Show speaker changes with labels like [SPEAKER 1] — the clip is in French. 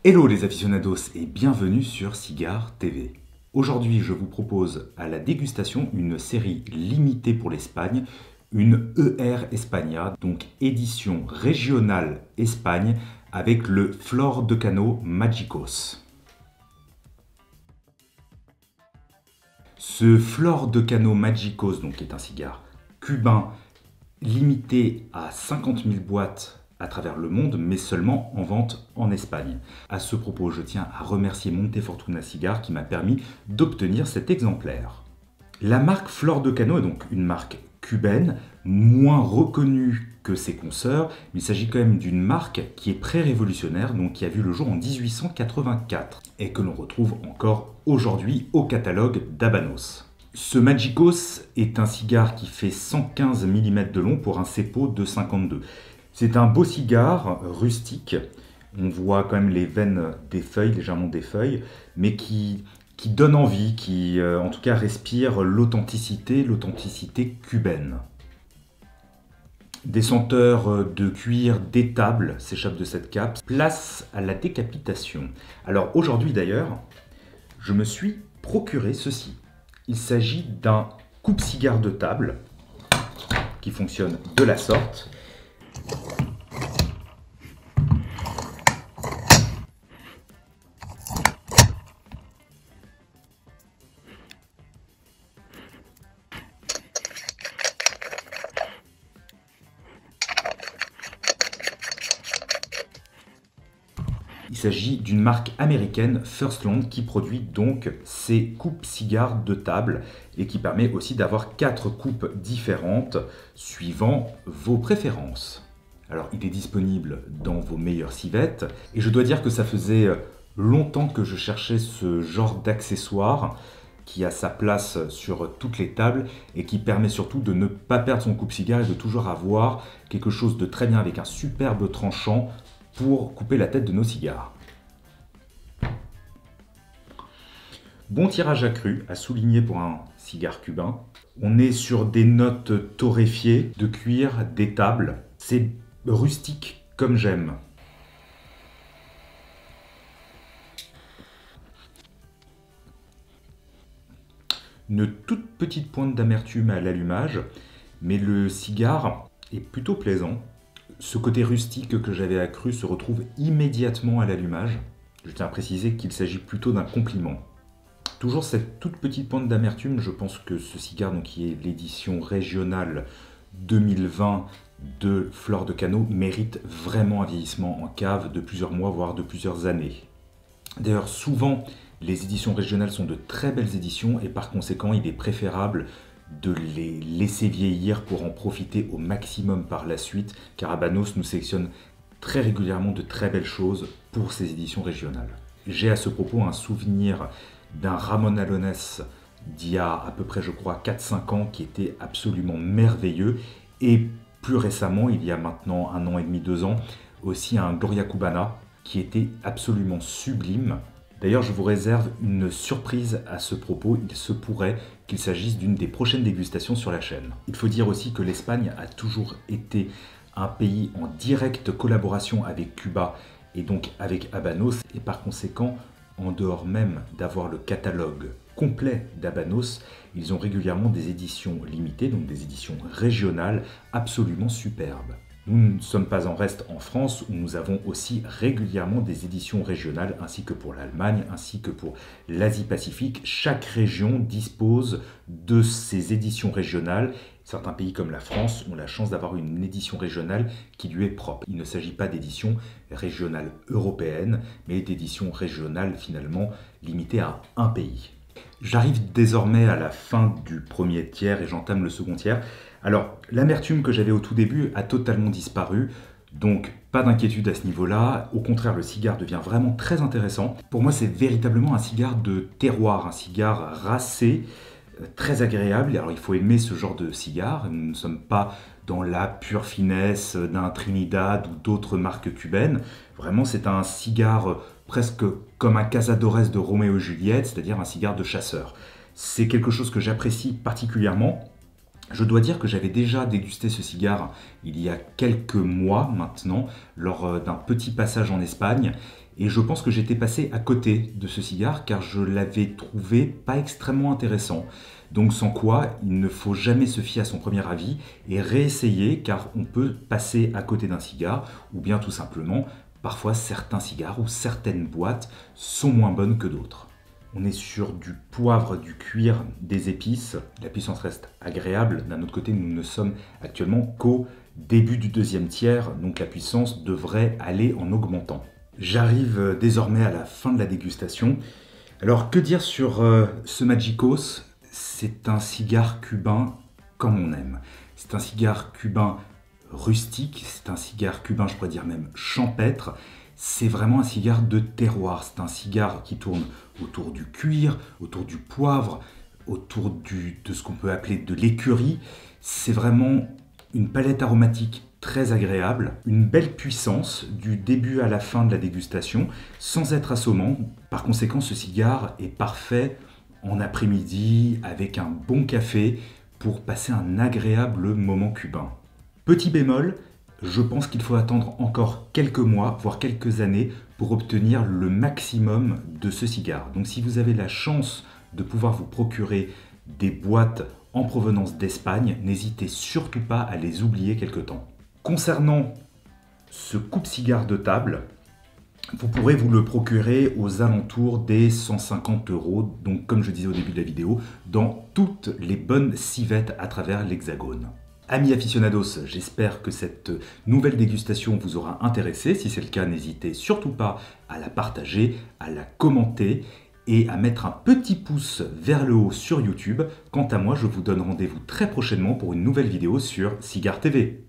[SPEAKER 1] Hello les aficionados et bienvenue sur Cigar TV. Aujourd'hui je vous propose à la dégustation une série limitée pour l'Espagne, une ER España, donc édition régionale Espagne avec le Flor de Cano Mágicos. Ce Flor de Cano Mágicos donc, est un cigare cubain limité à 50 000 boîtes à travers le monde, mais seulement en vente en Espagne. À ce propos, je tiens à remercier Montefortuna Cigar qui m'a permis d'obtenir cet exemplaire. La marque Flor de Cano est donc une marque cubaine, moins reconnue que ses consoeurs, mais il s'agit quand même d'une marque qui est pré-révolutionnaire, donc qui a vu le jour en 1884, et que l'on retrouve encore aujourd'hui au catalogue d'Habanos. Ce Mágicos est un cigare qui fait 115 mm de long pour un cepo de 52. C'est un beau cigare rustique, on voit quand même les veines des feuilles, légèrement des feuilles, mais qui donne envie, qui en tout cas respire l'authenticité cubaine. Des senteurs de cuir d'étable s'échappent de cette cape. Place à la décapitation. Alors aujourd'hui d'ailleurs, je me suis procuré ceci. Il s'agit d'un coupe-cigare de table qui fonctionne de la sorte. Il s'agit d'une marque américaine, Firstland, qui produit donc ces coupes-cigares de table et qui permet aussi d'avoir 4 coupes différentes suivant vos préférences. Alors, il est disponible dans vos meilleures civettes et je dois dire que ça faisait longtemps que je cherchais ce genre d'accessoire qui a sa place sur toutes les tables et qui permet surtout de ne pas perdre son coupe-cigare et de toujours avoir quelque chose de très bien avec un superbe tranchant pour couper la tête de nos cigares. Bon tirage accru à souligner pour un cigare cubain. On est sur des notes torréfiées, de cuir, d'étable. C'est rustique comme j'aime. Une toute petite pointe d'amertume à l'allumage, mais le cigare est plutôt plaisant. Ce côté rustique que j'avais accru se retrouve immédiatement à l'allumage. Je tiens à préciser qu'il s'agit plutôt d'un compliment. Toujours cette toute petite pointe d'amertume, je pense que ce cigare, donc, qui est l'édition régionale 2020 de Flor de Cano, mérite vraiment un vieillissement en cave de plusieurs mois, voire de plusieurs années. D'ailleurs, souvent, les éditions régionales sont de très belles éditions et par conséquent, il est préférable de les laisser vieillir pour en profiter au maximum par la suite, car Habanos nous sélectionne très régulièrement de très belles choses pour ces éditions régionales. J'ai à ce propos un souvenir d'un Ramon Alones d'il y a à peu près, je crois, 4-5 ans qui était absolument merveilleux, et plus récemment, il y a maintenant 1 an et demi, 2 ans, aussi un Gloria Cubana qui était absolument sublime. D'ailleurs, je vous réserve une surprise à ce propos, il se pourrait qu'il s'agisse d'une des prochaines dégustations sur la chaîne. Il faut dire aussi que l'Espagne a toujours été un pays en directe collaboration avec Cuba et donc avec Habanos, et par conséquent, en dehors même d'avoir le catalogue complet d'Habanos, ils ont régulièrement des éditions limitées, donc des éditions régionales absolument superbes. Nous ne sommes pas en reste en France, où nous avons aussi régulièrement des éditions régionales, ainsi que pour l'Allemagne, ainsi que pour l'Asie-Pacifique. Chaque région dispose de ses éditions régionales. Certains pays comme la France ont la chance d'avoir une édition régionale qui lui est propre. Il ne s'agit pas d'édition régionale européenne, mais d'édition régionale finalement limitée à un pays. J'arrive désormais à la fin du premier tiers et j'entame le second tiers. Alors, l'amertume que j'avais au tout début a totalement disparu, donc pas d'inquiétude à ce niveau-là. Au contraire, le cigare devient vraiment très intéressant. Pour moi, c'est véritablement un cigare de terroir, un cigare racé, très agréable. Alors, il faut aimer ce genre de cigare. Nous ne sommes pas dans la pure finesse d'un Trinidad ou d'autres marques cubaines. Vraiment, c'est un cigare presque comme un Cazadores de Roméo et Juliette, c'est-à-dire un cigare de chasseur. C'est quelque chose que j'apprécie particulièrement. Je dois dire que j'avais déjà dégusté ce cigare il y a quelques mois maintenant, lors d'un petit passage en Espagne, Et je pense que j'étais passé à côté de ce cigare car je l'avais trouvé pas extrêmement intéressant. Donc sans quoi, il ne faut jamais se fier à son premier avis et réessayer car on peut passer à côté d'un cigare ou bien tout simplement, parfois certains cigares ou certaines boîtes sont moins bonnes que d'autres. On est sur du poivre, du cuir, des épices. La puissance reste agréable. D'un autre côté, nous ne sommes actuellement qu'au début du deuxième tiers, donc la puissance devrait aller en augmentant. J'arrive désormais à la fin de la dégustation. Alors que dire sur ce Magicos? C'est un cigare cubain comme on aime. C'est un cigare cubain rustique, c'est un cigare cubain, je pourrais dire même champêtre. C'est vraiment un cigare de terroir. C'est un cigare qui tourne autour du cuir, autour du poivre, autour de ce qu'on peut appeler de l'écurie. C'est vraiment une palette aromatique très agréable, une belle puissance du début à la fin de la dégustation, sans être assommant. Par conséquent, ce cigare est parfait en après-midi avec un bon café pour passer un agréable moment cubain. Petit bémol, je pense qu'il faut attendre encore quelques mois, voire quelques années, pour obtenir le maximum de ce cigare. Donc si vous avez la chance de pouvoir vous procurer des boîtes en provenance d'Espagne, n'hésitez surtout pas à les oublier quelque temps. Concernant ce coupe-cigare de table, vous pourrez vous le procurer aux alentours des 150 €, donc comme je disais au début de la vidéo, dans toutes les bonnes civettes à travers l'Hexagone. Amis aficionados, j'espère que cette nouvelle dégustation vous aura intéressé. Si c'est le cas, n'hésitez surtout pas à la partager, à la commenter et à mettre un petit pouce vers le haut sur YouTube. Quant à moi, je vous donne rendez-vous très prochainement pour une nouvelle vidéo sur Cigare TV.